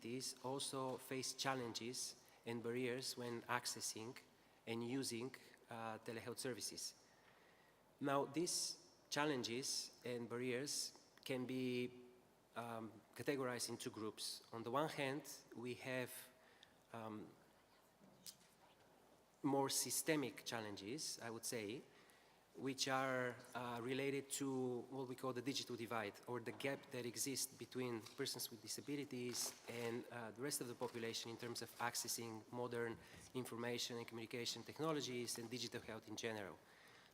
disabilities also face challenges and barriers when accessing and using telehealth services. Now, these challenges and barriers can be categorized into groups. On the one hand, we have more systemic challenges, I would say, which are related to what we call the digital divide, or the gap that exists between persons with disabilities and the rest of the population in terms of accessing modern information and communication technologies and digital health in general.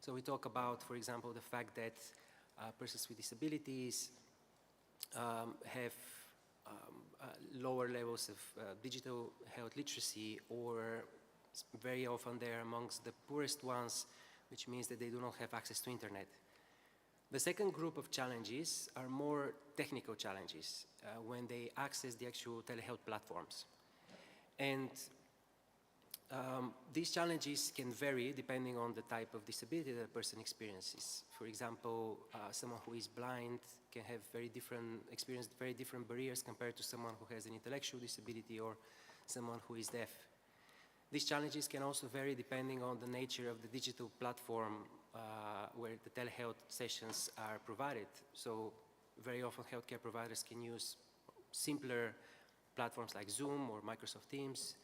So we talk about, for example, the fact that persons with disabilities have lower levels of digital health literacy, or very often they're amongst the poorest ones, which means that they do not have access to internet. The second group of challenges are more technical challenges when they access the actual telehealth platforms. And these challenges can vary depending on the type of disability that a person experiences. For example, someone who is blind can have experience very different barriers compared to someone who has an intellectual disability or someone who is deaf. These challenges can also vary depending on the nature of the digital platform where the telehealth sessions are provided. So very often healthcare providers can use simpler platforms like Zoom or Microsoft Teams,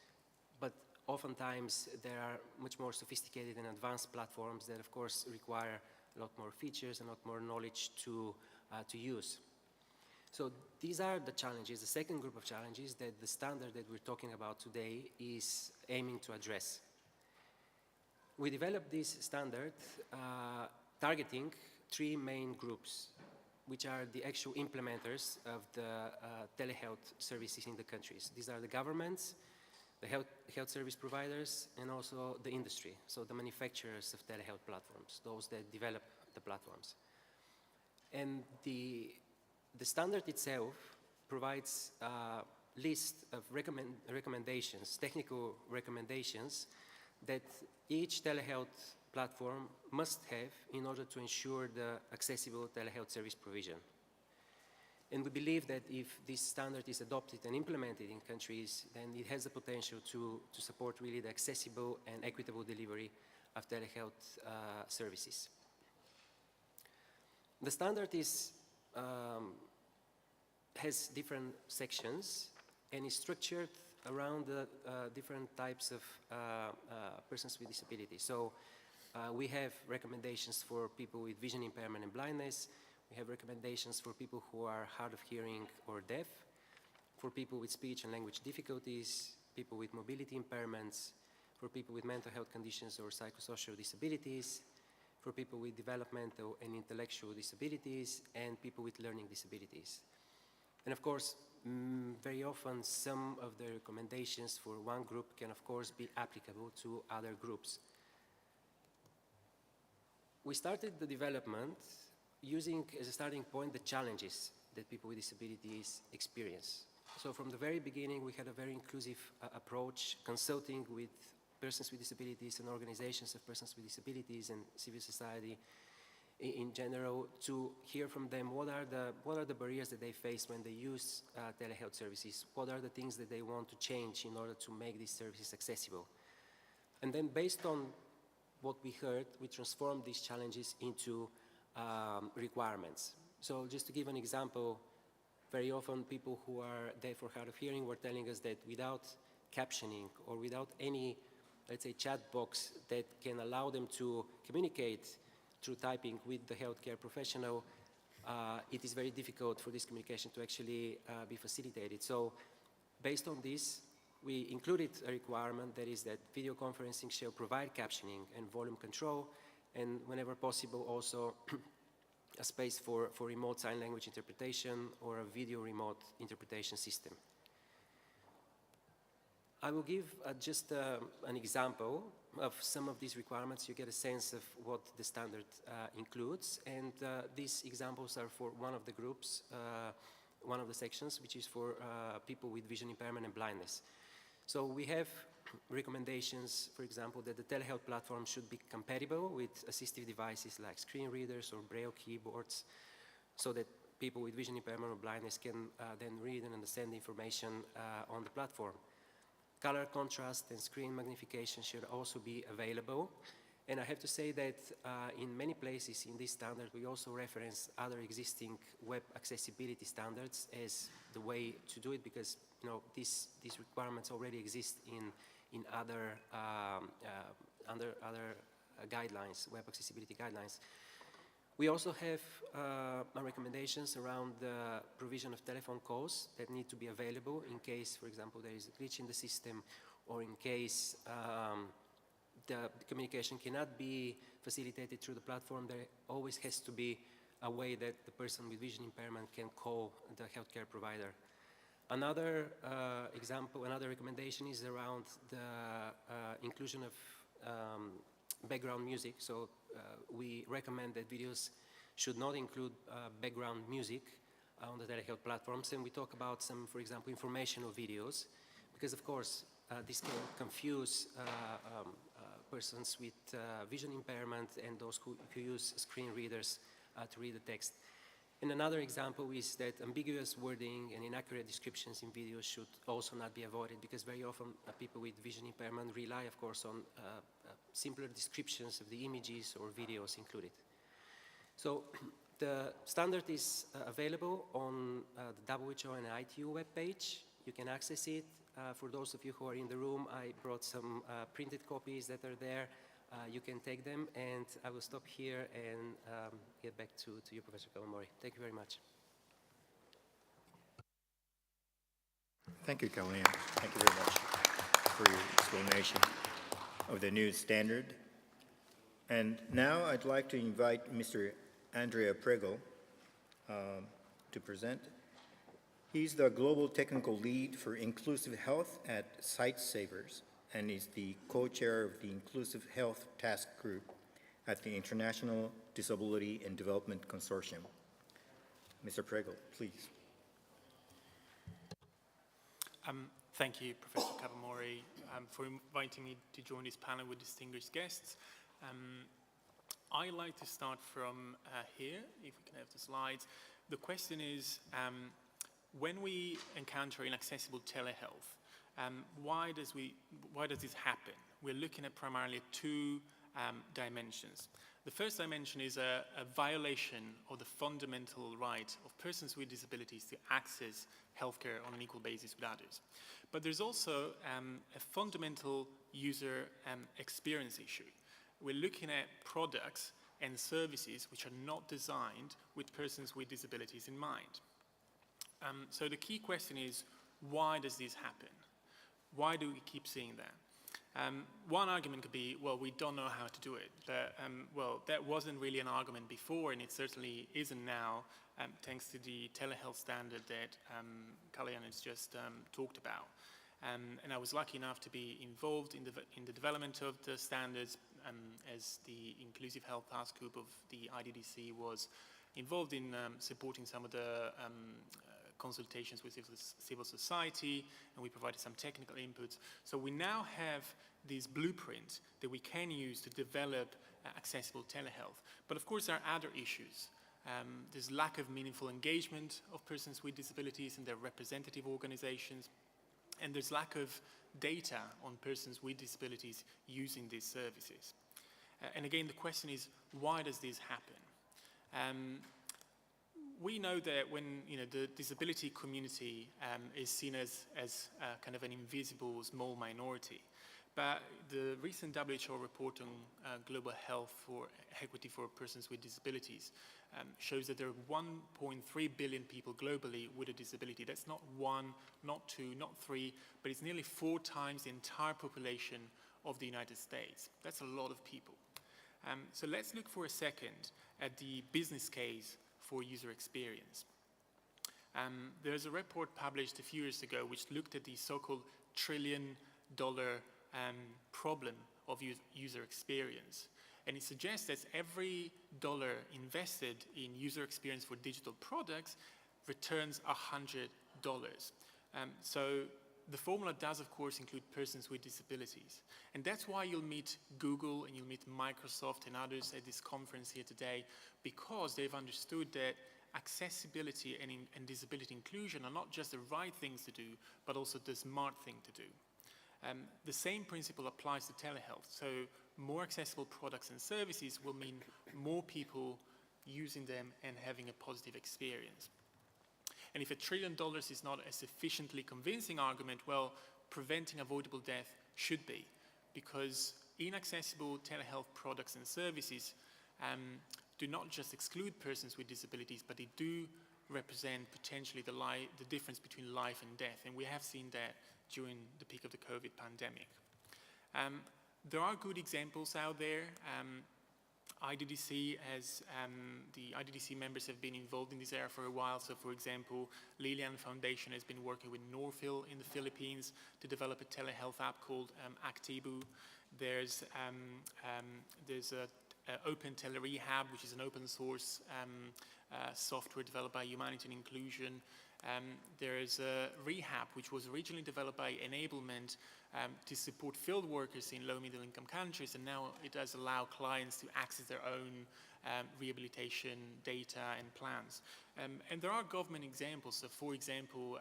but oftentimes there are much more sophisticated and advanced platforms that of course require a lot more features and a lot more knowledge to use. So these are the challenges, the second group of challenges that the standard that we're talking about today is aiming to address. We developed this standard targeting three main groups, which are the actual implementers of the telehealth services in the countries. These are the governments, the health service providers, and also the industry, so the manufacturers of telehealth platforms, those that develop the platforms. And the standard itself provides a list of recommendations, technical recommendations, that each telehealth platform must have in order to ensure the accessible telehealth service provision. And we believe that if this standard is adopted and implemented in countries, then it has the potential to support really the accessible and equitable delivery of telehealth services. The standard has different sections and is structured around the different types of persons with disabilities. So we have recommendations for people with vision impairment and blindness. We have recommendations for people who are hard of hearing or deaf, for people with speech and language difficulties, people with mobility impairments, for people with mental health conditions or psychosocial disabilities, for people with developmental and intellectual disabilities, and people with learning disabilities. And of course, very often some of the recommendations for one group can of course be applicable to other groups. We started the development using as a starting point the challenges that people with disabilities experience. So from the very beginning, we had a very inclusive approach, consulting with persons with disabilities and organizations of persons with disabilities and civil society in general, to hear from them what are the barriers that they face when they use telehealth services, what are the things that they want to change in order to make these services accessible. And then based on what we heard, we transformed these challenges into requirements. So just to give an example, very often people who are deaf or hard of hearing were telling us that without captioning or without any, let's say, chat box that can allow them to communicate through typing with the healthcare professional, it is very difficult for this communication to actually be facilitated. So based on this, we included a requirement that is that video conferencing shall provide captioning and volume control, and whenever possible also a space for remote sign language interpretation or a video remote interpretation system. I will give just an example of some of these requirements. You get a sense of what the standard includes, and these examples are for one of the groups, one of the sections, which is for people with vision impairment and blindness. So we have recommendations, for example, that the telehealth platform should be compatible with assistive devices like screen readers or braille keyboards, so that people with vision impairment or blindness can then read and understand the information on the platform. Color contrast and screen magnification should also be available. And I have to say that in many places in this standard, we also reference other existing web accessibility standards as the way to do it, because these requirements already exist in other guidelines, web accessibility guidelines. We also have recommendations around the provision of telephone calls that need to be available in case, for example, there is a glitch in the system, or in case the communication cannot be facilitated through the platform. There always has to be a way that the person with vision impairment can call the healthcare provider. Another example, another recommendation is around the inclusion of background music. So we recommend that videos should not include background music on the telehealth platforms. And we talk about some, for example, informational videos, because of course this can confuse persons with vision impairment and those who use screen readers to read the text. And another example is that ambiguous wording and inaccurate descriptions in videos should also not be avoided, because very often people with vision impairment rely, of course, on simpler descriptions of the images or videos included. So the standard is available on the WHO and ITU webpage. You can access it. For those of you who are in the room, I brought some printed copies that are there. You can take them, and I will stop here and get back to you, Professor Kawamori. Thank you very much. Thank you, Kaloyan. Thank you very much for your explanation of the new standard. And now I'd like to invite Mr. Andrea PREGEL to present. He's the Global Technical Lead for Inclusive Health at Sightsavers, and is the co-chair of the Inclusive Health Task Group at the International Disability and Development Consortium. Mr. PREGEL, please. Thank you, Professor Kawamori, for inviting me to join this panel with distinguished guests. I'd like to start from here, if we can have the slides. The question is, when we encounter inaccessible telehealth, why does this happen? We're looking at primarily two dimensions. The first dimension is a violation of the fundamental right of persons with disabilities to access healthcare on an equal basis with others. But there's also a fundamental user experience issue. We're looking at products and services which are not designed with persons with disabilities in mind. So the key question is, why does this happen? Why do we keep seeing that? One argument could be, well, we don't know how to do it. Well, that wasn't really an argument before, and it certainly isn't now, thanks to the telehealth standard that Kaloyan has just talked about. And I was lucky enough to be involved in the development of the standards, as the Inclusive Health Task Group of the IDDC was involved in supporting some of the consultations with civil society, and we provided some technical inputs. So we now have this blueprint that we can use to develop accessible telehealth. But of course, there are other issues. There's lack of meaningful engagement of persons with disabilities in their representative organizations, and there's lack of data on persons with disabilities using these services. And again, the question is, why does this happen? We know that when the disability community is seen as kind of an invisible small minority, but the recent WHO report on global health for equity for persons with disabilities shows that there are 1.3 billion people globally with a disability. That's not one, not two, not three, but it's nearly 4 times the entire population of the United States. That's a lot of people. So let's look for a second at the business case for user experience. There's a report published a few years ago which looked at the so-called $1 trillion problem of user experience. And it suggests that every dollar invested in user experience for digital products returns $100. So the formula does, of course, include persons with disabilities. And that's why you'll meet Google and you'll meet Microsoft and others at this conference here today, because they've understood that accessibility and disability inclusion are not just the right things to do, but also the smart thing to do. The same principle applies to telehealth. So more accessible products and services will mean more people using them and having a positive experience. And if $1 trillion is not a sufficiently convincing argument, well, preventing avoidable death should be, because inaccessible telehealth products and services do not just exclude persons with disabilities, but they do represent potentially the difference between life and death. And we have seen that during the peak of the COVID pandemic. There are good examples out there. IDDC the IDDC members have been involved in this area for a while. So for example, Lilian Foundation has been working with Northville in the Philippines to develop a telehealth app called Actibu. There's Open Telerehab, which is an open source software developed by Humanity and Inclusion. There is Rehab, which was originally developed by Enablement to support field workers in low middle income countries, and now it does allow clients to access their own rehabilitation data and plans. And there are government examples. So for example,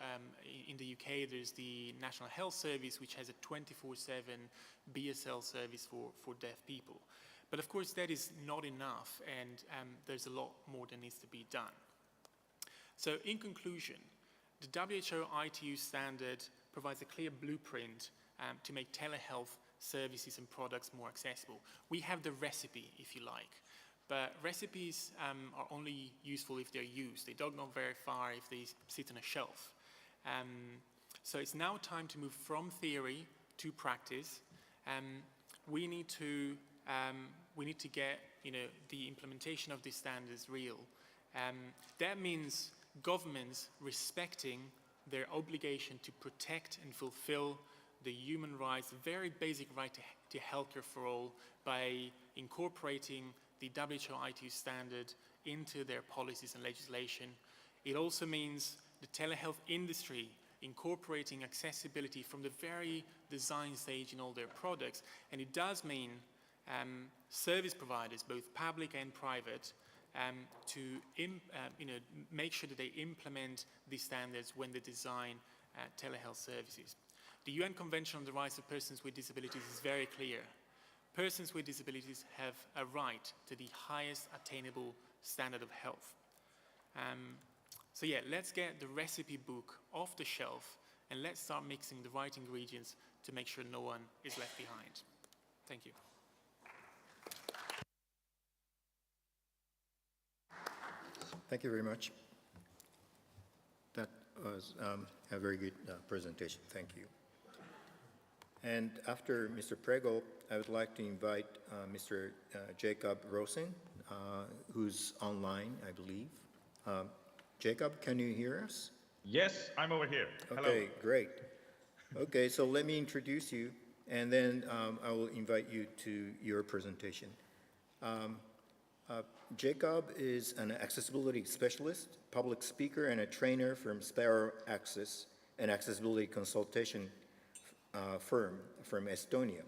in the UK, there's the National Health Service, which has a 24/7 BSL service for deaf people. But of course, that is not enough, and there's a lot more that needs to be done. So in conclusion, the WHO ITU standard provides a clear blueprint to make telehealth services and products more accessible. We have the recipe, if you like, but recipes are only useful if they're used. They don't go very far if they sit on a shelf. So it's now time to move from theory to practice. We need to get the implementation of these standards real. That means governments respecting their obligation to protect and fulfill the human rights, the very basic right to healthcare for all, by incorporating the WHO ITU standard into their policies and legislation. It also means the telehealth industry incorporating accessibility from the very design stage in all their products. And it does mean service providers, both public and private, to make sure that they implement these standards when they design telehealth services. The UN Convention on the Rights of Persons with Disabilities is very clear. Persons with disabilities have a right to the highest attainable standard of health. So yeah, let's get the recipe book off the shelf and let's start mixing the right ingredients to make sure no one is left behind. Thank you. Thank you very much. That was a very good presentation. Thank you. And after Mr. Pregel, I would like to invite Mr. Jakob ROSIN, who's online, I believe. Jakob, can you hear us? Yes, I'm over here. Okay, Hello. great. Okay, so let me introduce you, and then I will invite you to your presentation. Jakob is an accessibility specialist, public speaker, and a trainer from Sparrow Access, an accessibility consultation firm from Estonia.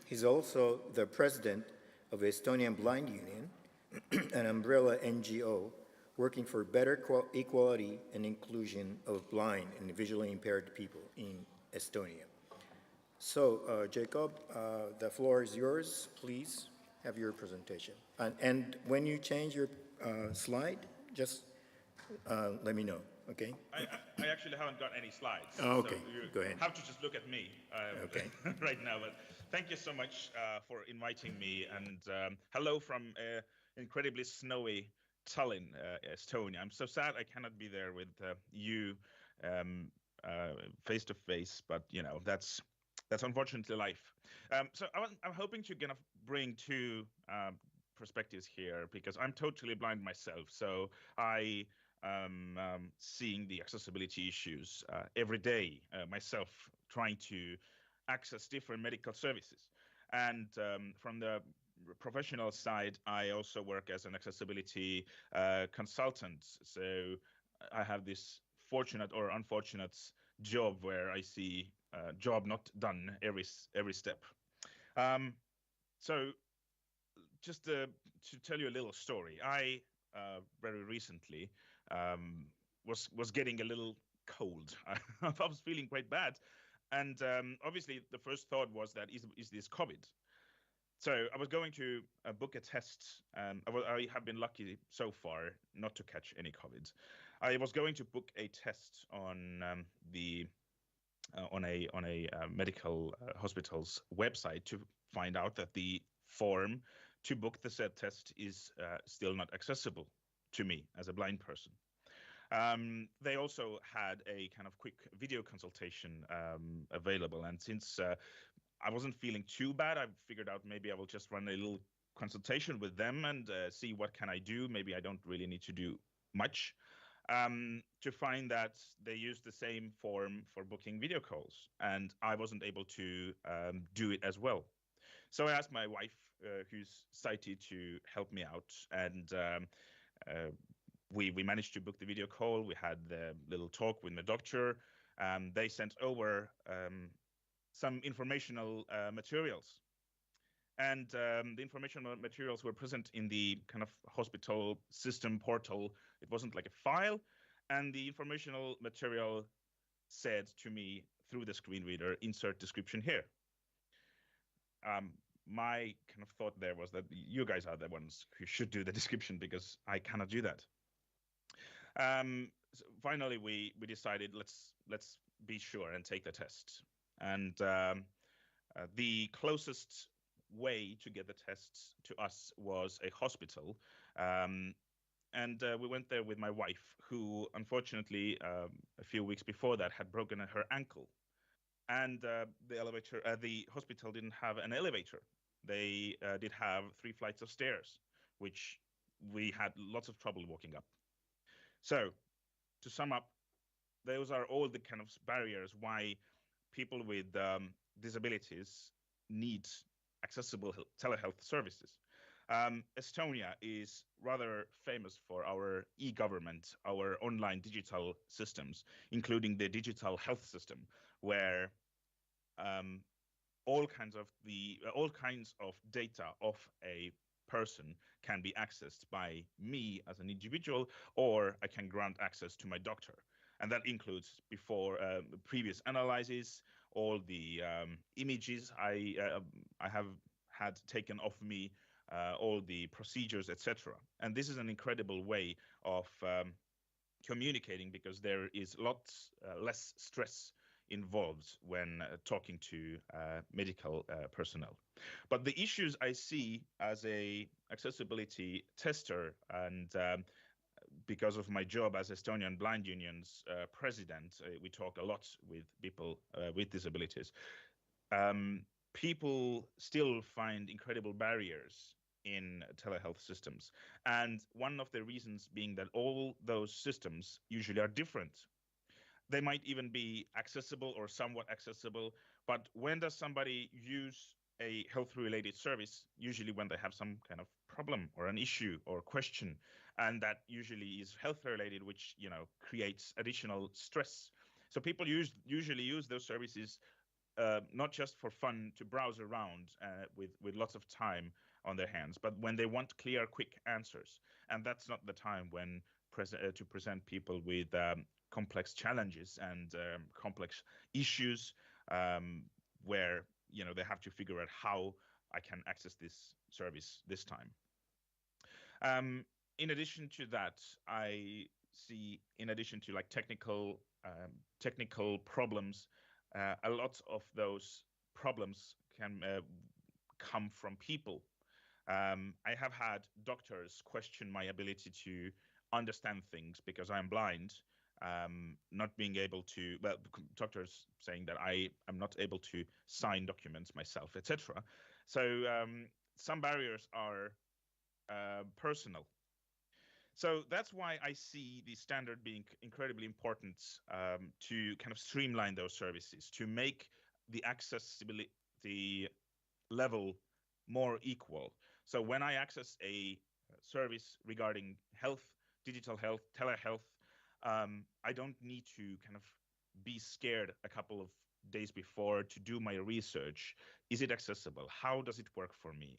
He's also the president of Estonian Blind Union, an umbrella NGO working for better equality and inclusion of blind and visually impaired people in Estonia. So, Jakob, the floor is yours. Please have your presentation. And when you change your slide, just let me know, okay? I actually haven't got any slides. Oh, okay, so you go ahead. have to just look at me Okay. right now. But thank you so much for inviting me. And hello from incredibly snowy Tallinn, Estonia. I'm so sad I cannot be there with you face to face, but you know, that's unfortunately life. So I'm hoping to kind of bring two perspectives here, because I'm totally blind myself. So I am seeing the accessibility issues every day myself, trying to access different medical services. And from the professional side, I also work as an accessibility consultant. So I have this fortunate or unfortunate job where I see job not done every step. So just to tell you a little story, I very recently was getting a little cold. I was feeling quite bad, and obviously the first thought was that is this COVID? So I was going to book a test, and I have been lucky so far not to catch any COVID. I was going to book a test on the on a medical hospital's website to find out that the form to book the said test is still not accessible to me as a blind person. They also had a kind of quick video consultation available, and since I wasn't feeling too bad, I figured out maybe I will just run a little consultation with them and see what can I do. Maybe I don't really need to do much. To find that they use the same form for booking video calls, and I wasn't able to do it as well. So I asked my wife, who's sighted, to help me out, and we managed to book the video call. We had the little talk with the doctor. They sent over some informational materials. And the informational materials were present in the kind of hospital system portal. It wasn't like a file. And the informational material said to me through the screen reader, insert description here. My kind of thought there was that you guys are the ones who should do the description because I cannot do that. So finally, we decided let's be sure and take the test. And the closest way to get the tests to us was a hospital. And we went there with my wife, who unfortunately a few weeks before that had broken her ankle. And the hospital didn't have an elevator. They did have 3 flights of stairs, which we had lots of trouble walking up. So to sum up, those are all the kind of barriers why people with disabilities need accessible telehealth services. Estonia is rather famous for our e-government, our online digital systems, including the digital health system, where all kinds of data of a person can be accessed by me as an individual, or I can grant access to my doctor. And that includes previous analyses, all the images I have had taken of me, all the procedures, etc. And this is an incredible way of communicating, because there is lots less stress involved when talking to medical personnel. But the issues I see as a accessibility tester, and because of my job as Estonian Blind Union's president, we talk a lot with people with disabilities. People still find incredible barriers in telehealth systems. And one of the reasons being that all those systems usually are different. They might even be accessible or somewhat accessible, but when does somebody use a health-related service? Usually when they have some kind of problem or an issue or question, and that usually is health-related, which creates additional stress. So people usually use those services not just for fun to browse around with lots of time on their hands, but when they want clear, quick answers. And that's not the time when to present people with complex challenges and complex issues where they have to figure out how I can access this service this time. In addition to that, I see, in addition to like technical problems, a lot of those problems can come from people. I have had doctors question my ability to understand things because I'm blind, not being able to, well, doctors saying that I am not able to sign documents myself, etc. So some barriers are personal. So that's why I see the standard being incredibly important to kind of streamline those services, to make the accessibility level more equal. So when I access a service regarding health, digital health, telehealth, I don't need to kind of be scared a couple of days before to do my research. Is it accessible? How does it work for me?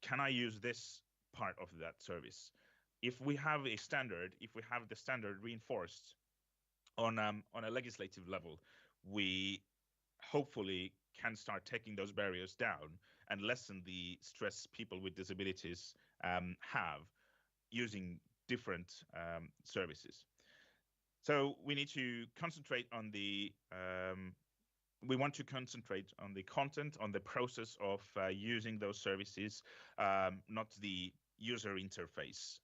Can I use this part of that service? if we have a standard, if we have the standard reinforced on a legislative level, we hopefully can start taking those barriers down and lessen the stress people with disabilities have using different services. So we need to concentrate on we want to concentrate on the content, on the process of using those services, not the user interface.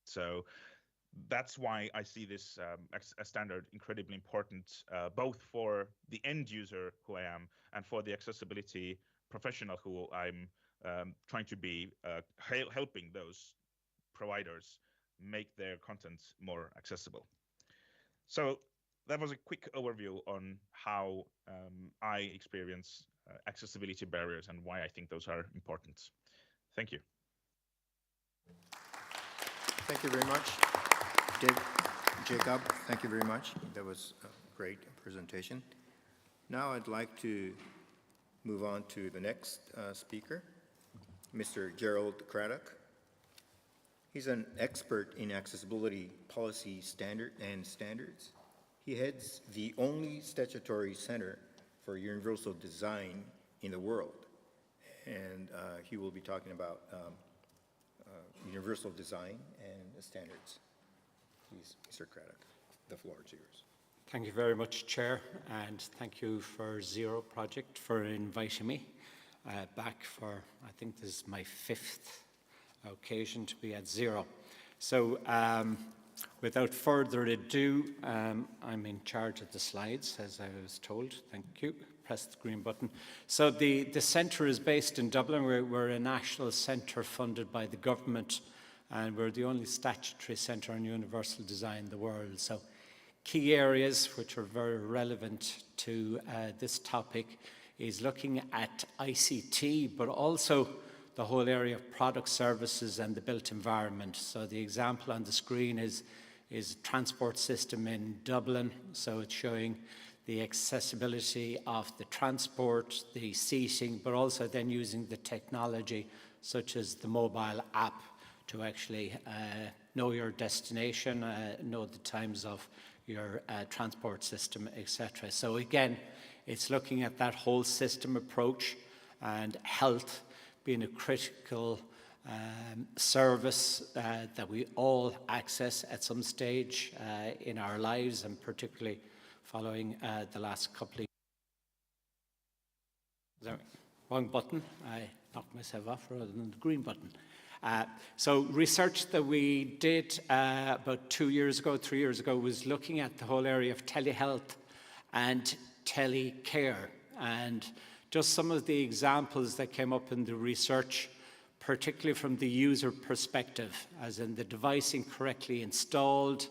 So that's why I see this a standard incredibly important, both for the end user who I am and for the accessibility professional who I'm trying to be, helping those providers make their content more accessible. So that was a quick overview on how I experience accessibility barriers and why I think those are important. Thank you. Thank you very much. Jakob, thank you very much. That was a great presentation. Now I'd like to move on to the next speaker, Mr. Gerald CRADDOCK. He's an expert in accessibility policy standards. He heads the only statutory center for universal design in the world. And he will be talking about universal design and standards. Please, Mr. CRADDOCK, the floor is yours. Thank you very much, Chair, and thank you for Zero Project for inviting me back for, I think this is my 5th occasion to be at Zero. So without further ado, I'm in charge of the slides, as I was told. Thank you. Press the green button. So the centre is based in Dublin. We're a national centre funded by the government, and we're the only statutory centre on universal design in the world. So key areas which are very relevant to this topic is looking at ICT, but also the whole area of product services and the built environment. So the example on the screen is a transport system in Dublin. So it's showing the accessibility of the transport, the seating, but also then using the technology such as the mobile app to actually know your destination, know the times of your transport system, etc. So again, it's looking at that whole system approach, and health being a critical service that we all access at some stage in our lives, and particularly following the last couple of years. Sorry, wrong button. I knocked myself off rather than the green button. So research that we did about 2 years ago, 3 years ago, was looking at the whole area of telehealth and telecare, and just some of the examples that came up in the research, particularly from the user perspective, as in the device incorrectly installed,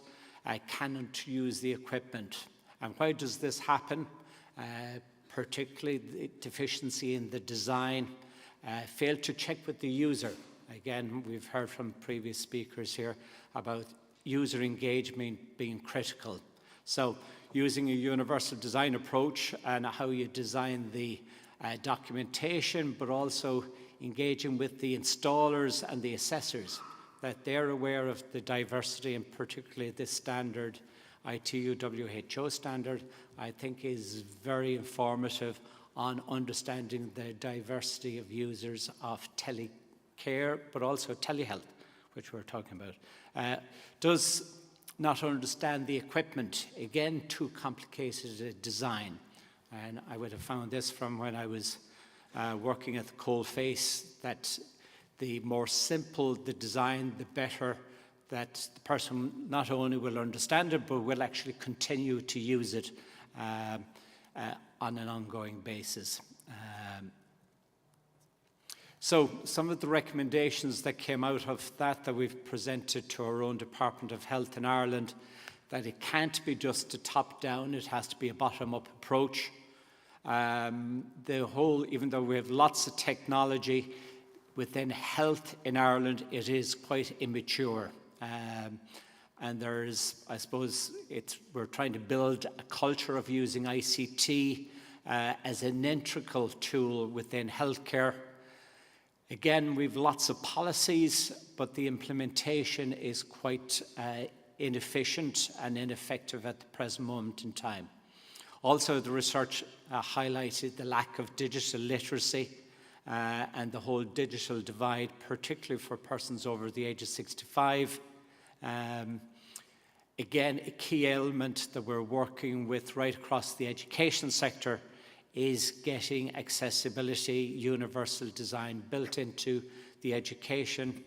cannot use the equipment. And why does this happen? Particularly the deficiency in the design, failed to check with the user. Again, we've heard from previous speakers here about user engagement being critical. So using a universal design approach and how you design the documentation, but also engaging with the installers and the assessors, that they're aware of the diversity, and particularly this standard, ITU WHO standard, I think is very informative on understanding the diversity of users of telecare, but also telehealth, which we're talking about. Does not understand the equipment, again, too complicated a design. And I would have found this from when I was working at the coalface, that the more simple the design, the better that the person not only will understand it, but will actually continue to use it on an ongoing basis. So some of the recommendations that came out of that we've presented to our own Department of Health in Ireland, that it can't be just a top-down, it has to be a bottom-up approach. The whole, even though we have lots of technology within health in Ireland, it is quite immature. And there's, I suppose, we're trying to build a culture of using ICT as an integral tool within healthcare. Again, we've lots of policies, but the implementation is quite inefficient and ineffective at the present moment in time. Also, the research highlighted the lack of digital literacy and the whole digital divide, particularly for persons over the age of 65. Again, a key element that we're working with right across the education sector is getting accessibility, universal design built into the education,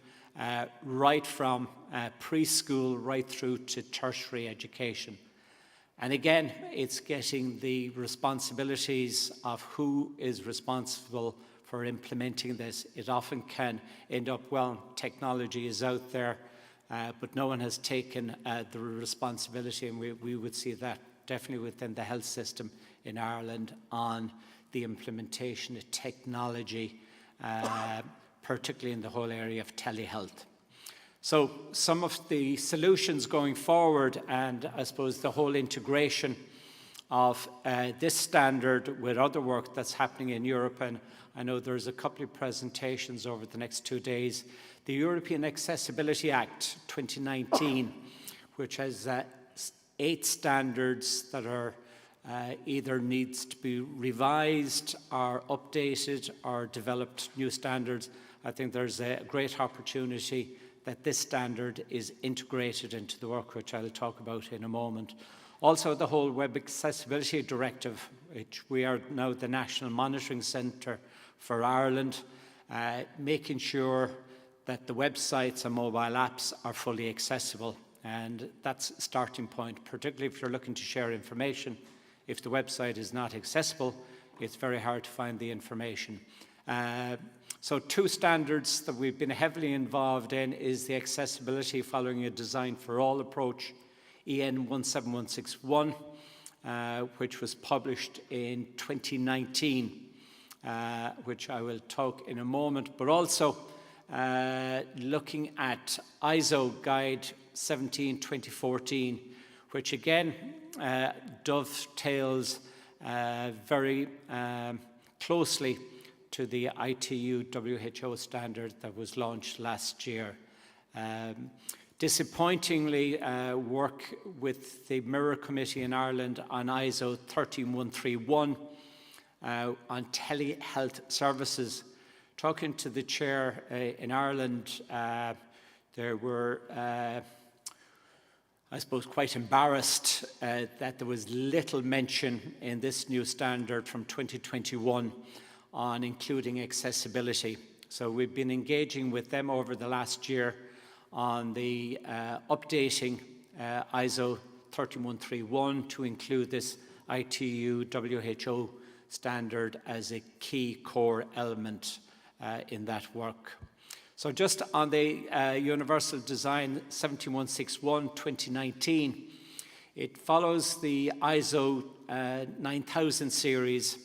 right from preschool right through to tertiary education. And again, it's getting the responsibilities of who is responsible for implementing this. It often can end up, well, technology is out there, but no one has taken the responsibility, and we would see that definitely within the health system in Ireland on the implementation of technology, particularly in the whole area of telehealth. So some of the solutions going forward, and I suppose the whole integration of this standard with other work that's happening in Europe, and I know there's a couple of presentations over the next 2 days. The European Accessibility Act 2019, which has 8 standards that are either needs to be revised or updated or developed new standards. I think there's a great opportunity that this standard is integrated into the work, which I'll talk about in a moment. Also, the whole Web Accessibility Directive, which we are now the National Monitoring Centre for Ireland, making sure that the websites and mobile apps are fully accessible. And that's a starting point, particularly if you're looking to share information. If the website is not accessible, it's very hard to find the information. So 2 standards that we've been heavily involved in is the accessibility following a design for all approach, EN 17161, which was published in 2019, which I will talk in a moment, but also looking at ISO Guide 17 2014, which again dovetails very closely to the ITU WHO standard that was launched last year. Disappointingly, work with the Mirror Committee in Ireland on ISO 13131 on telehealth services. Talking to the chair in Ireland, there were, I suppose, quite embarrassed that there was little mention in this new standard from 2021 on including accessibility. So we've been engaging with them over the last year on the updating ISO 13131 to include this ITU WHO standard as a key core element in that work. So just on the Universal Design 17161 2019, it follows the ISO 9000 series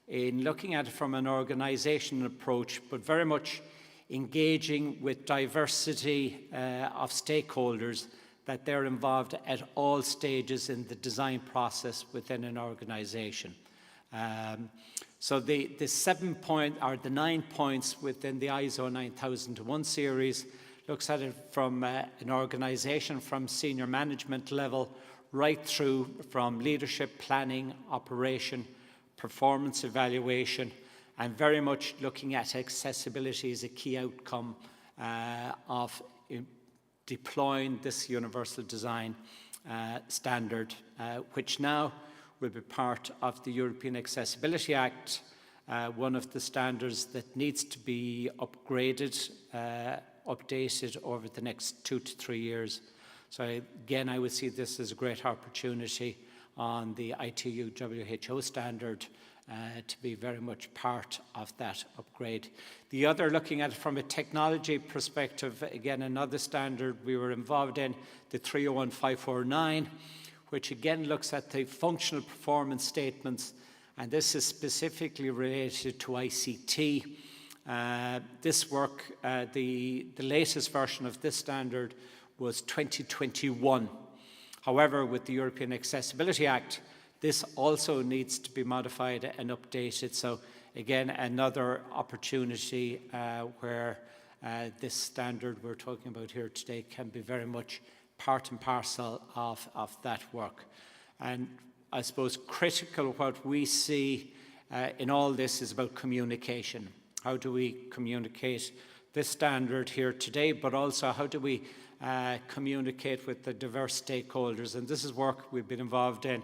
in looking at it from an organizational approach, but very much engaging with diversity of stakeholders, that they're involved at all stages in the design process within an organization. So the 9 points within the ISO 9001 series looks at it from an organization from senior management level right through from leadership, planning, operation, performance evaluation, and very much looking at accessibility as a key outcome of deploying this universal design standard, which now will be part of the European Accessibility Act, one of the standards that needs to be upgraded, updated over the next 2 to 3 years. So again, I would see this as a great opportunity on the ITU WHO standard to be very much part of that upgrade. The other, looking at it from a technology perspective, again, another standard we were involved in, the 301549, which again looks at the functional performance statements, and this is specifically related to ICT. This work, the latest version of this standard was 2021. However, with the European Accessibility Act, this also needs to be modified and updated. So again, another opportunity where this standard we're talking about here today can be very much part and parcel of that work. And I suppose critical what we see in all this is about communication. How do we communicate this standard here today, but also how do we communicate with the diverse stakeholders? And this is work we've been involved in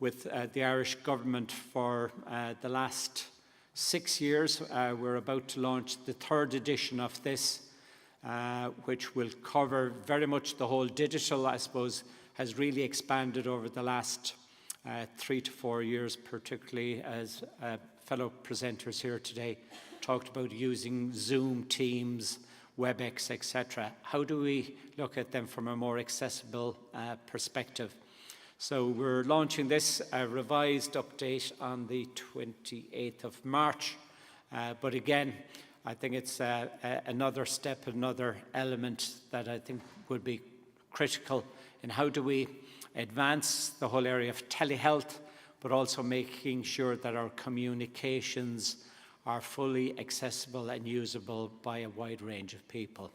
with the Irish government for the last 6 years. We're about to launch the 3rd edition of this, which will cover very much the whole digital, I suppose, has really expanded over the last 3 to 4 years, particularly as fellow presenters here today talked about using Zoom, Teams, WebEx, etc. How do we look at them from a more accessible perspective? So we're launching this revised update on the 28th of March. But again, I think it's another step, another element that I think would be critical in how do we advance the whole area of telehealth, but also making sure that our communications are fully accessible and usable by a wide range of people.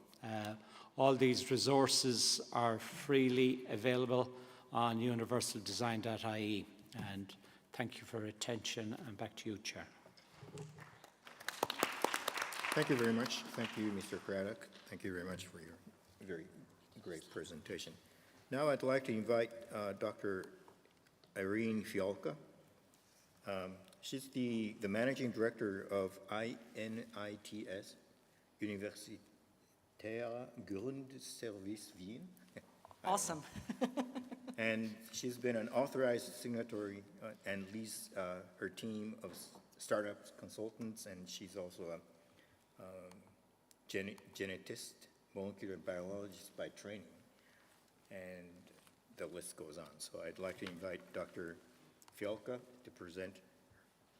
All these resources are freely available on universaldesign.ie. And thank you for your attention, and back to you, Chair. Thank you very much. Thank you, Mr. Craddock. Thank you very much for your very great presentation. Now I'd like to invite Dr. Irene FIALKA. She's the Managing Director of INiTS University Grundservice Wien. Awesome. And she's been an authorized signatory and leads her team of startups, consultants, and she's also a genetist, molecular biologist by training, and the list goes on. So I'd like to invite Dr. FIALKA to present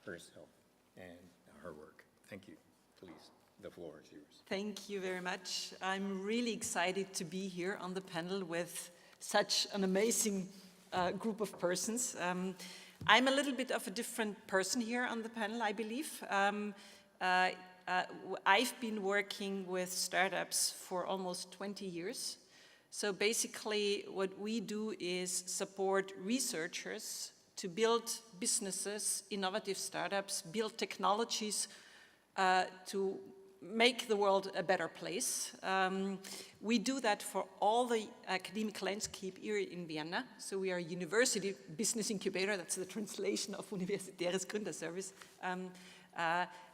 herself and her work. Thank you. Please, the floor is yours. Thank you very much. I'm really excited to be here on the panel with such an amazing group of persons. I'm a little bit of a different person here on the panel, I believe. I've been working with startups for almost 20 years. So basically what we do is support researchers to build businesses, innovative startups, build technologies to make the world a better place. We do that for all the academic landscape here in Vienna. So we are a university business incubator. That's the translation of Universitäres Gründerservice.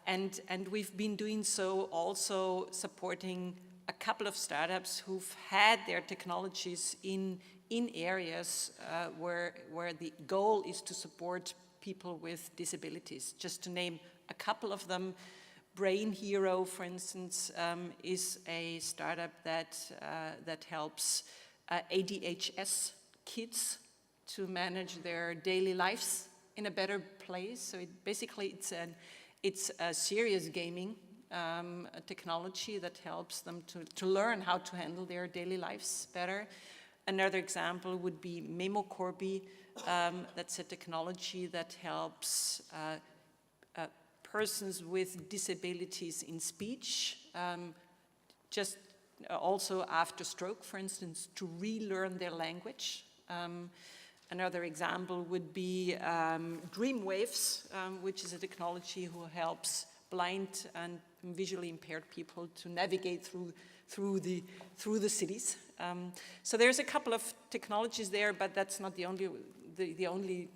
And we've been doing so also supporting a couple of startups who've had their technologies in areas where the goal is to support people with disabilities. Just to name a couple of them, Brain Hero, for instance, is a startup that helps ADHS kids to manage their daily lives in a better place. So it's a serious gaming technology that helps them to learn how to handle their daily lives better. Another example would be MemoCorby. That's a technology that helps persons with disabilities in speech, just also after stroke, for instance, to relearn their language. Another example would be Dreamwaves, which is a technology who helps blind and visually impaired people to navigate through the cities. So there's a couple of technologies there, but that's not the only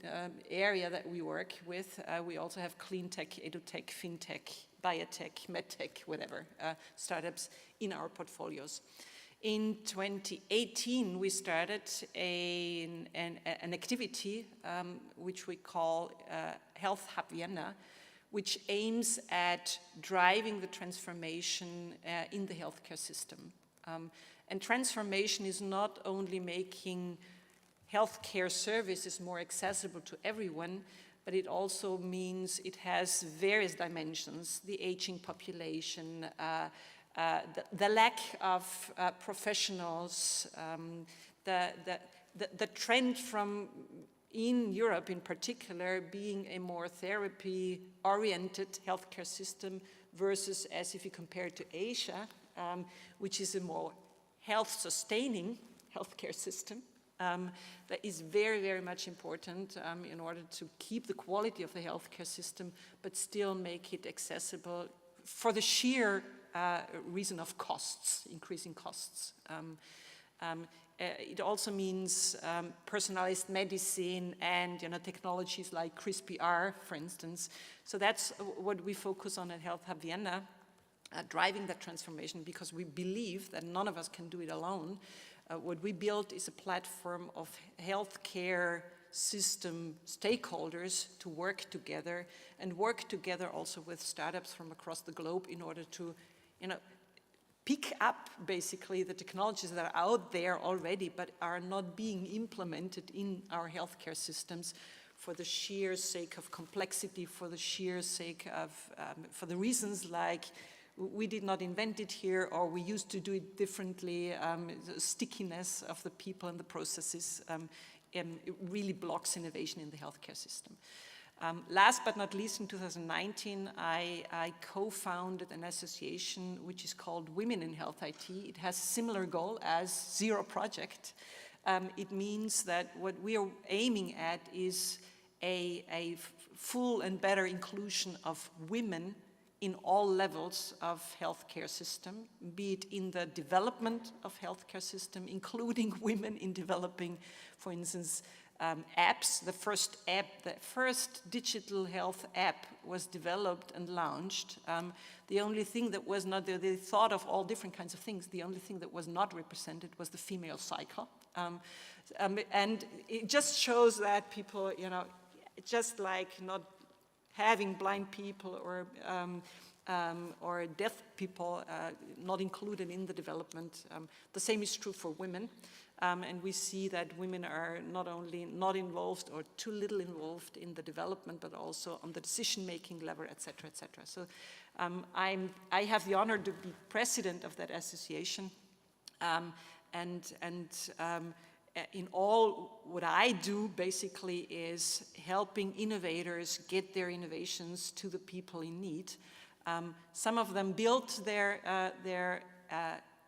area that we work with. We also have clean tech, edutech, fintech, biotech, medtech, whatever, startups in our portfolios. In 2018, we started an activity which we call Health Hub Vienna, which aims at driving the transformation in the healthcare system. And transformation is not only making healthcare services more accessible to everyone, but it also means it has various dimensions: the aging population, the lack of professionals, the trend from in Europe in particular, being a more therapy-oriented healthcare system versus, as if you compare it to Asia, which is a more health-sustaining healthcare system, that is very, very much important in order to keep the quality of the healthcare system, but still make it accessible for the sheer reason of costs, increasing costs. It also means personalized medicine and technologies like CRISPR, for instance. So that's what we focus on at Health Hub Vienna, driving that transformation, because we believe that none of us can do it alone. What we built is a platform of healthcare system stakeholders to work together, and work together also with startups from across the globe in order to pick up basically the technologies that are out there already but are not being implemented in our healthcare systems for the sheer sake of complexity, for the sheer sake of, for the reasons like we did not invent it here, or we used to do it differently, the stickiness of the people and the processes it really blocks innovation in the healthcare system. Last but not least, in 2019, I co-founded an association which is called Women in Health IT. It has a similar goal as Zero Project. It means that what we are aiming at is a full and better inclusion of women in all levels of healthcare system, be it in the development of healthcare system, including women in developing, for instance, apps. The first digital health app was developed and launched. The only thing that was not, they thought of all different kinds of things. The only thing that was not represented was the female cycle. And it just shows that people, just like not having blind people or deaf people not included in the development. The same is true for women. And we see that women are not only not involved or too little involved in the development, but also on the decision-making level, et cetera, et cetera. So I have the honor to be president of that association. In all, what I do basically is helping innovators get their innovations to the people in need. Some of them built their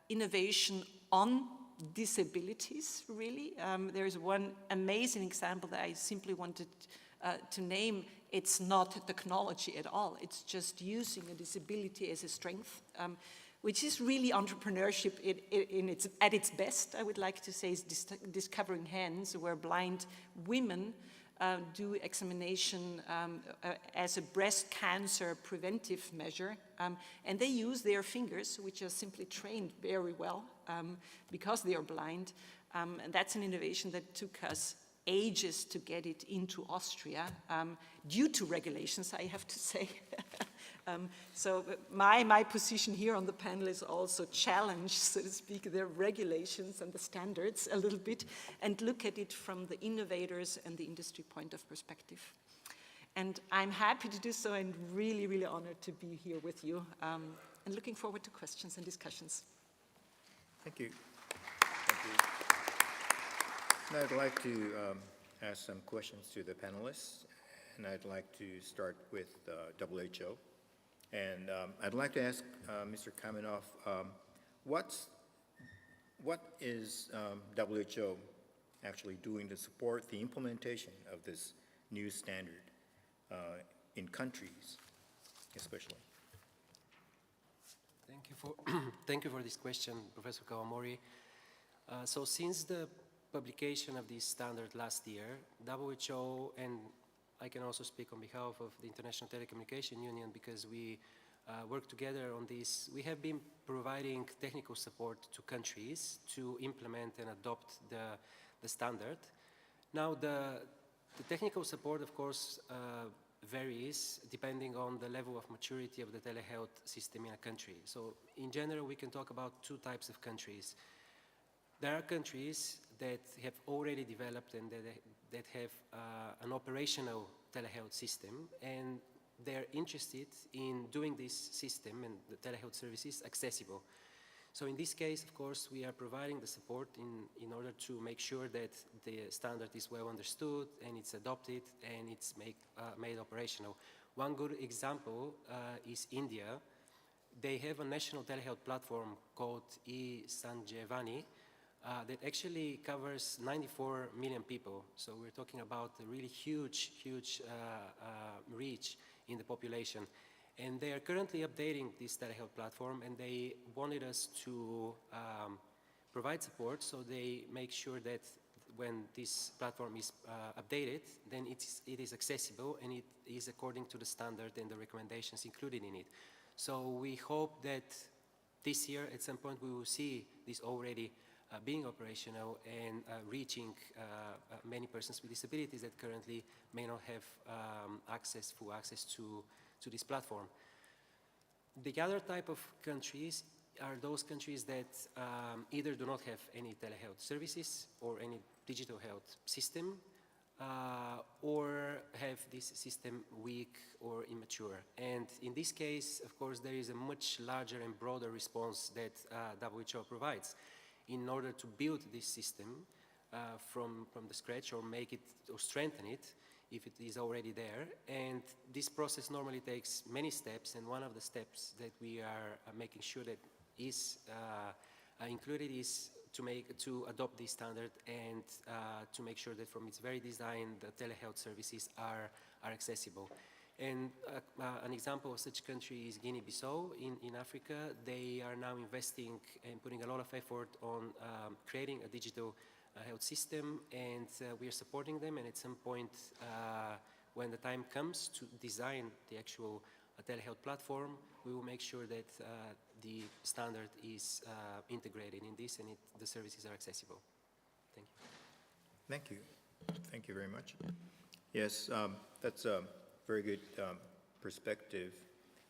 innovation on disabilities, really. There's one amazing example that I simply wanted to name. It's not technology at all. It's just using a disability as a strength, which is really entrepreneurship at its best, I would like to say, is discovering hands, where blind women do examination as a breast cancer preventive measure, and they use their fingers, which are simply trained very well because they are blind, and that's an innovation that took us ages to get it into Austria, due to regulations, I have to say. So my position here on the panel is also challenge, so to speak, the regulations and the standards a little bit, and look at it from the innovators and the industry point of perspective. And I'm happy to do so, and really, really honored to be here with you, and looking forward to questions and discussions. Thank you. Thank you. Now I'd like to ask some questions to the panelists, and I'd like to start with WHO. And I'd like to ask Mr. Kamenov, what is WHO actually doing to support the implementation of this new standard in countries, especially? Thank you for this question, Professor Kawamori. So since the publication of this standard last year, WHO, and I can also speak on behalf of the International Telecommunication Union because we work together on this. We have been providing technical support to countries to implement and adopt the standard. Now, the technical support, of course, varies depending on the level of maturity of the telehealth system in a country. So in general, we can talk about two types of countries. There are countries that have already developed and that have an operational telehealth system, and they're interested in doing this system and the telehealth services accessible. So in this case, of course, we are providing the support in order to make sure that the standard is well understood and it's adopted and it's made operational. One good example is India. They have a national telehealth platform called e-Sanjeevani that actually covers 94 million people. So we're talking about a really huge reach in the population. And they are currently updating this telehealth platform, and they wanted us to provide support, so they make sure that when this platform is updated, then it is accessible and it is according to the standard and the recommendations included in it. So we hope that this year, at some point, we will see this already being operational and reaching many persons with disabilities that currently may not have full access to this platform. The other type of countries are those countries that either do not have any telehealth services or any digital health system, or have this system weak or immature. And in this case, of course, there is a much larger and broader response that WHO provides in order to build this system from the scratch, or make it or strengthen it if it is already there. And this process normally takes many steps, and one of the steps that we are making sure that is included is to adopt this standard and to make sure that from its very design the telehealth services are accessible. And an example of such country is Guinea-Bissau in Africa. They are now investing and putting a lot of effort on creating a digital health system, and we are supporting them. And at some point, when the time comes to design the actual telehealth platform, we will make sure that the standard is integrated in this and the services are accessible. Thank you. Thank you. Thank you very much. Yes, that's a very good perspective.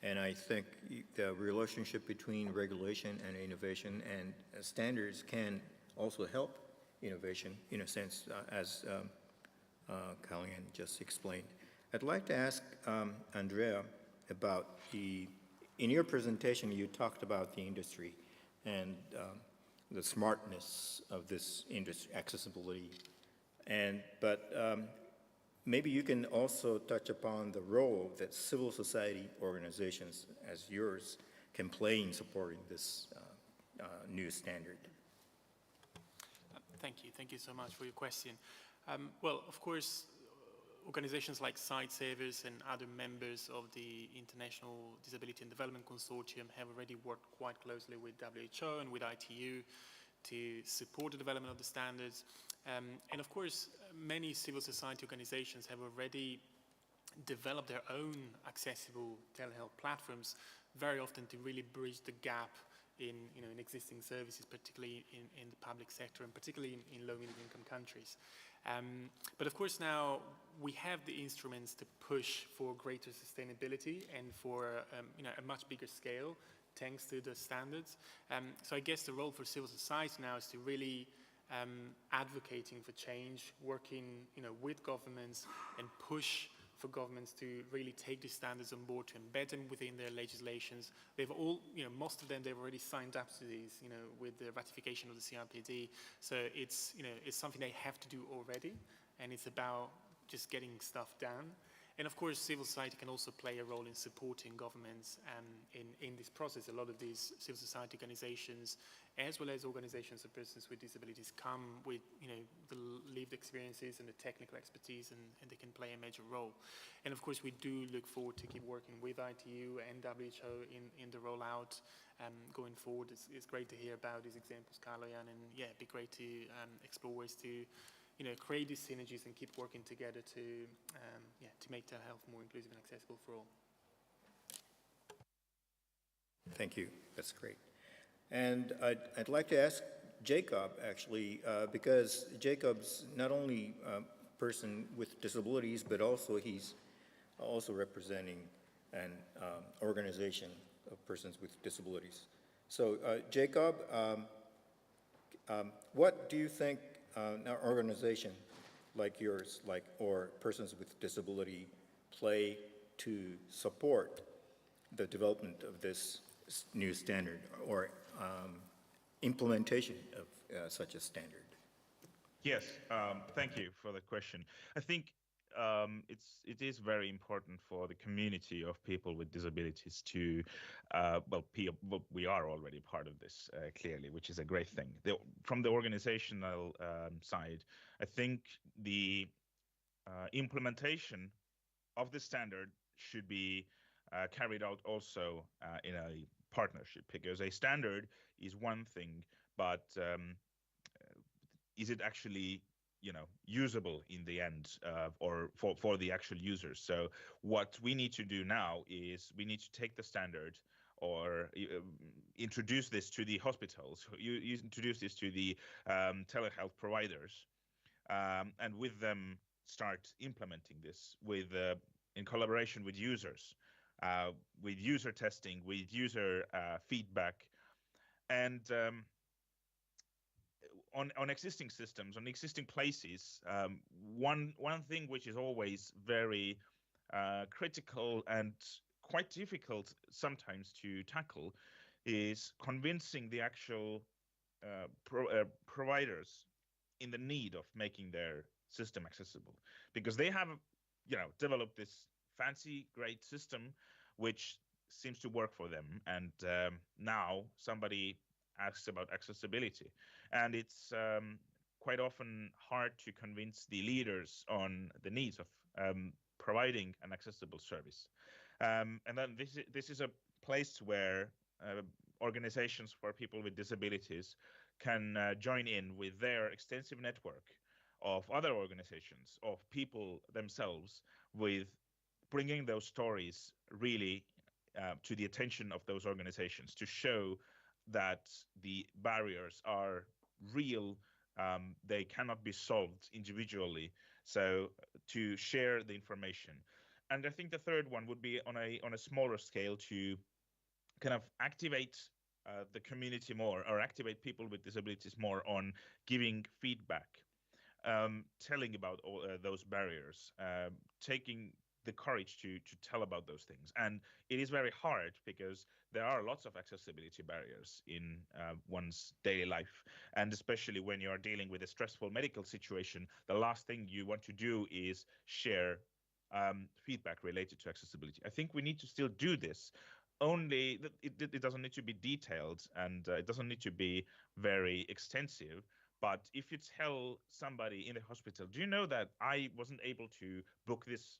And I think the relationship between regulation and innovation and standards can also help innovation, in a sense, as Kaloyan just explained. I'd like to ask Andrea about in your presentation, you talked about the industry and the smartness of this industry, accessibility. But maybe you can also touch upon the role that civil society organizations as yours can play in supporting this new standard. Thank you. Thank you so much for your question. Well, of course, organizations like Sightsavers and other members of the International Disability and Development Consortium have already worked quite closely with WHO and with ITU to support the development of the standards. And of course, many civil society organizations have already developed their own accessible telehealth platforms, very often to really bridge the gap in existing services, particularly in the public sector and particularly in low-income countries. But of course now we have the instruments to push for greater sustainability and for a much bigger scale thanks to the standards. So I guess the role for civil society now is to really advocating for change, working with governments and push for governments to really take these standards on board, to embed them within their legislations. They've all, most of them, they've already signed up to these, with the ratification of the CRPD. So it's, it's something they have to do already, and it's about just getting stuff done. And of course, civil society can also play a role in supporting governments in this process. A lot of these civil society organizations, as well as organizations of persons with disabilities, come with the lived experiences and the technical expertise, and they can play a major role. And of course, we do look forward to keep working with ITU and WHO in the rollout going forward. It's great to hear about these examples, Kaloyan, and yeah, it'd be great to explore ways to create these synergies and keep working together to make telehealth more inclusive and accessible for all. Thank you. That's great. And I'd like to ask Jakob, actually, because Jakob's not only a person with disabilities, but also he's also representing an organization of persons with disabilities. So, Jakob, what do you think an organization like yours, or persons with disability, play to support the development of this new standard, or implementation of such a standard? Yes, thank you for the question. I think it is very important for the community of people with disabilities to, well, we are already part of this clearly, which is a great thing. From the organizational side, I think the implementation of the standard should be carried out also in a partnership, because a standard is one thing, but is it actually usable in the end, or for the actual users? So what we need to do now is we need to take the standard or introduce this to the hospitals, you introduce this to the telehealth providers, and with them start implementing this in collaboration with users, with user testing, with user feedback, and on existing systems, on existing places. One thing which is always very critical and quite difficult sometimes to tackle is convincing the actual providers in the need of making their system accessible, because they have developed this fancy great system which seems to work for them, and now somebody asks about accessibility, and it's quite often hard to convince the leaders on the needs of providing an accessible service. And then this is a place where organizations for people with disabilities can join in with their extensive network of other organizations, of people themselves, with bringing those stories really to the attention of those organizations, to show that the barriers are real, they cannot be solved individually, so to share the information. And I think the third one would be on a smaller scale, to kind of activate the community more, or activate people with disabilities more on giving feedback, telling about all those barriers, taking the courage to tell about those things. And it is very hard because there are lots of accessibility barriers in one's daily life, and especially when you are dealing with a stressful medical situation, the last thing you want to do is share feedback related to accessibility. I think we need to still do this, only that it doesn't need to be detailed, and it doesn't need to be very extensive. But if you tell somebody in the hospital, do you know that I wasn't able to book this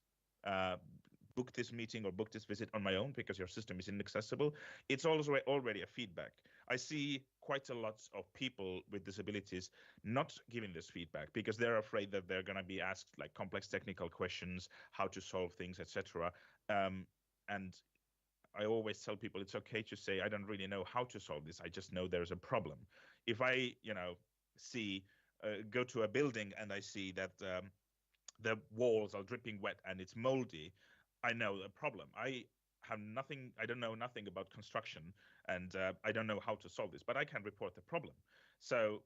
meeting or book this visit on my own because your system is inaccessible, it's also already a feedback. I see quite a lot of people with disabilities not giving this feedback because they're afraid that they're going to be asked like complex technical questions, how to solve things, etc. And I always tell people it's okay to say, I don't really know how to solve this, I just know there's a problem. If I go to a building and I see that the walls are dripping wet and it's moldy, I know a problem. I don't know nothing about construction, and I don't know how to solve this, but I can report the problem. So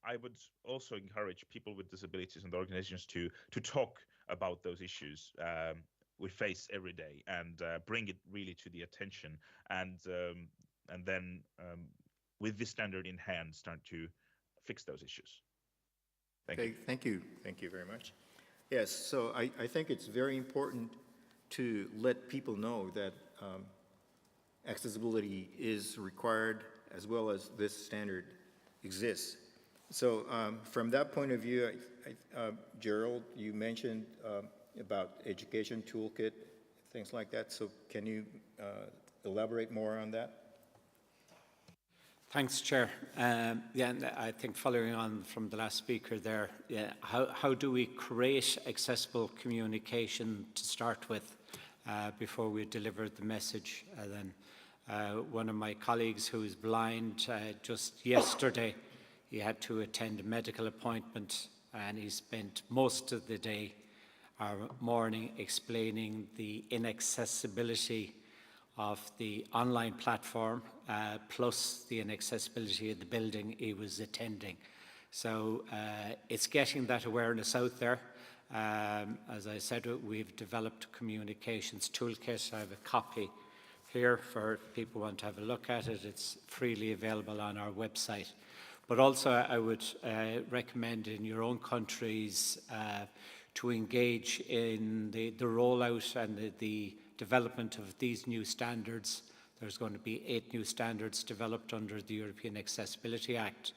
I would also encourage people with disabilities and organizations to talk about those issues we face every day, and bring it really to the attention, and then with this standard in hand, start to fix those issues. Thank you. Thank you. Thank you very much. Yes, so I think it's very important to let people know that accessibility is required, as well as this standard exists. So from that point of view, Gerald, you mentioned about education toolkit, things like that. So can you elaborate more on that? Thanks, Chair. Yeah, and I think following on from the last speaker there, yeah, how do we create accessible communication to start with before we deliver the message? Then one of my colleagues who is blind, just yesterday, he had to attend a medical appointment, and he spent most of the day or morning explaining the inaccessibility of the online platform, plus the inaccessibility of the building he was attending. So it's getting that awareness out there. As I said, we've developed a communications toolkit. I have a copy here for people who want to have a look at it. It's freely available on our website. But also I would recommend in your own countries to engage in the rollout and the development of these new standards. There's going to be 8 new standards developed under the European Accessibility Act.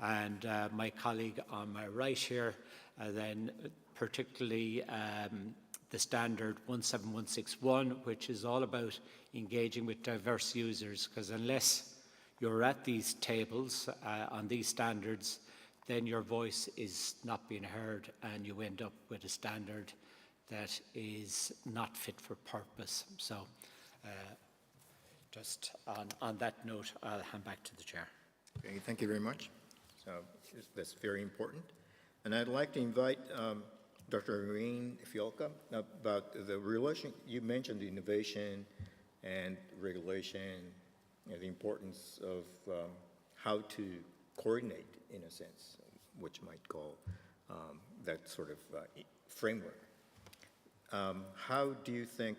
And my colleague on my right here, then particularly the standard 17161, which is all about engaging with diverse users, because unless you're at these tables on these standards, then your voice is not being heard and you end up with a standard that is not fit for purpose. So just on that note, I'll hand back to the chair. Okay, thank you very much. So that's very important. And I'd like to invite Dr. Irene FIALKA about the relation. You mentioned innovation and regulation, the importance of how to coordinate, in a sense, which you might call that sort of framework. How do you think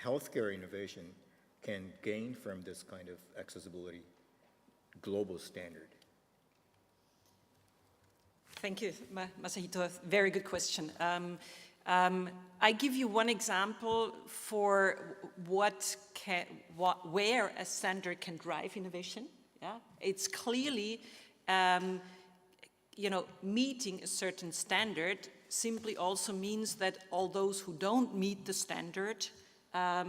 healthcare innovation can gain from this kind of accessibility global standard? Thank you, Masahito. Very good question. I give you one example for where a standard can drive innovation. Yeah? It's clearly, meeting a certain standard simply also means that all those who don't meet the standard are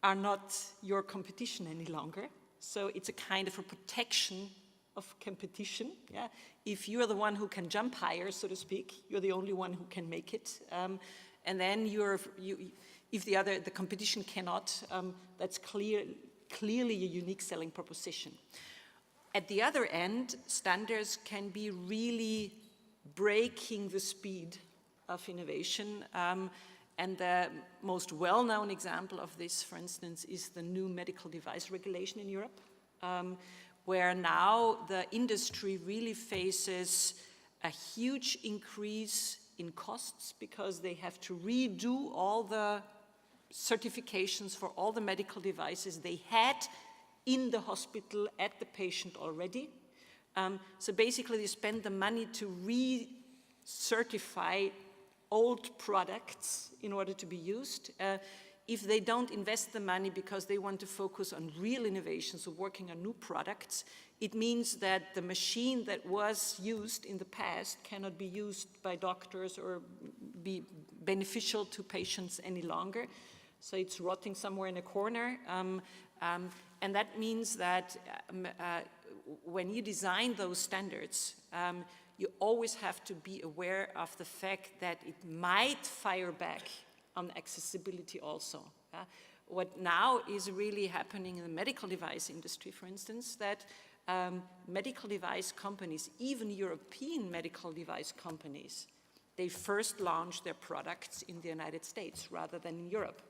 not your competition any longer. So it's a kind of a protection of competition. Yeah? If you're the one who can jump higher, so to speak, you're the only one who can make it. And then if the competition cannot, that's clearly a unique selling proposition. At the other end, standards can be really breaking the speed of innovation. And the most well-known example of this, for instance, is the new medical device regulation in Europe, where now the industry really faces a huge increase in costs because they have to redo all the certifications for all the medical devices they had in the hospital at the patient already. So basically they spend the money to recertify old products in order to be used. If they don't invest the money because they want to focus on real innovations or working on new products, it means that the machine that was used in the past cannot be used by doctors or be beneficial to patients any longer. So it's rotting somewhere in a corner. And that means that when you design those standards, you always have to be aware of the fact that it might fire back on accessibility also. What now is really happening in the medical device industry, for instance, that medical device companies, even European medical device companies, they first launch their products in the United States rather than in Europe.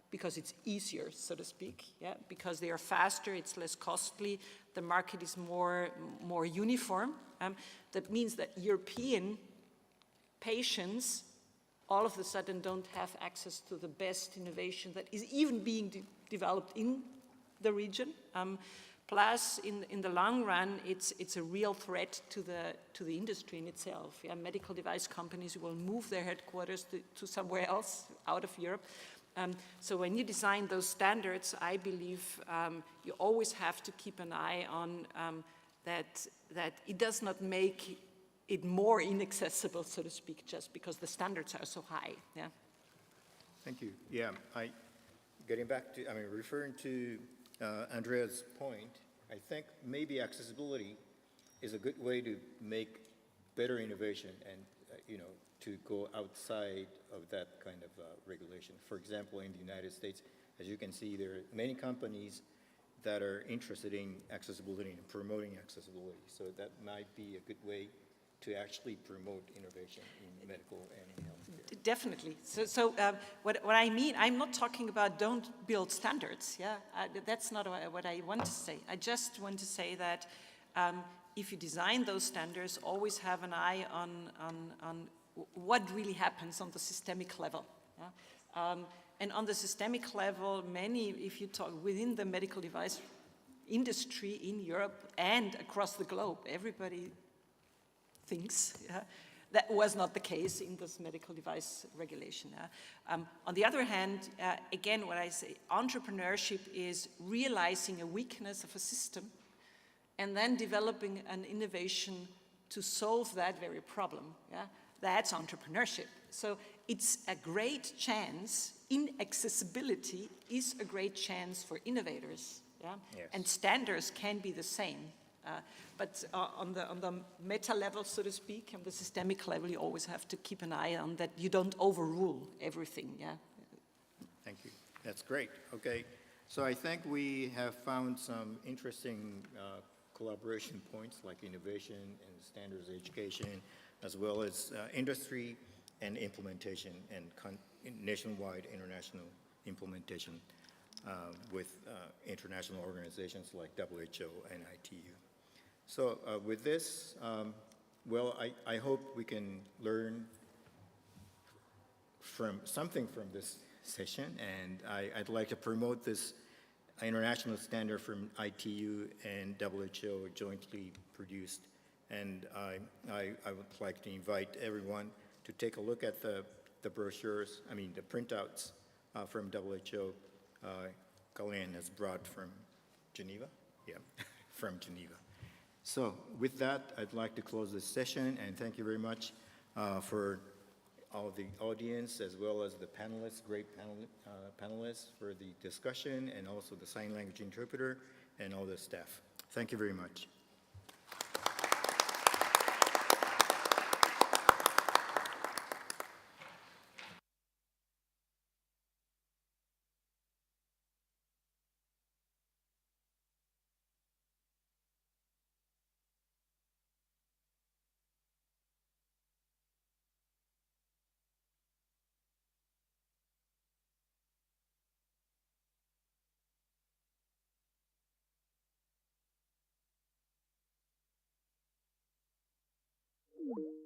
Because it's easier, so to speak, because they are faster, it's less costly, the market is more uniform. That means that European patients all of a sudden don't have access to the best innovation that is even being developed in the region. Plus, in the long run, it's a real threat to the industry in itself. Yeah? Medical device companies will move their headquarters to somewhere else out of Europe. So when you design those standards, I believe you always have to keep an eye on that it does not make it more inaccessible, so to speak, just because the standards are so high. Yeah. Thank you. Yeah, referring to Andrea's point, I think maybe accessibility is a good way to make better innovation and, to go outside of that kind of regulation. For example, in the United States, as you can see, there are many companies that are interested in accessibility and promoting accessibility. So that might be a good way to actually promote innovation in medical and in healthcare. Definitely. So what I mean, I'm not talking about don't build standards. Yeah, that's not what I want to say. I just want to say that if you design those standards, always have an eye on what really happens on the systemic level. Yeah? And on the systemic level, if you talk within the medical device industry in Europe and across the globe, everybody thinks that was not the case in this medical device regulation. On the other hand, again, what I say, entrepreneurship is realizing a weakness of a system and then developing an innovation to solve that very problem. Yeah? That's entrepreneurship. So it's a great chance, accessibility is a great chance for innovators. Yeah? Yes. And standards can be the same. But on the meta level, so to speak, on the systemic level, you always have to keep an eye on that you don't overrule everything. Yeah. Thank you. That's great. Okay. So I think we have found some interesting collaboration points like innovation and standards education, as well as industry and implementation and nationwide international implementation with international organizations like WHO and ITU. So with this, well, I hope we can learn something from this session, and I'd like to promote this international standard from ITU and WHO jointly produced. And I would like to invite everyone to take a look at the brochures, the printouts from WHO. Kaloyan has brought from Geneva? Yeah, from Geneva. So with that, I'd like to close this session, and thank you very much for all the audience, as well as the panelists, great panelists for the discussion, and also the sign language interpreter, and all the staff. Thank you very much. Thank you.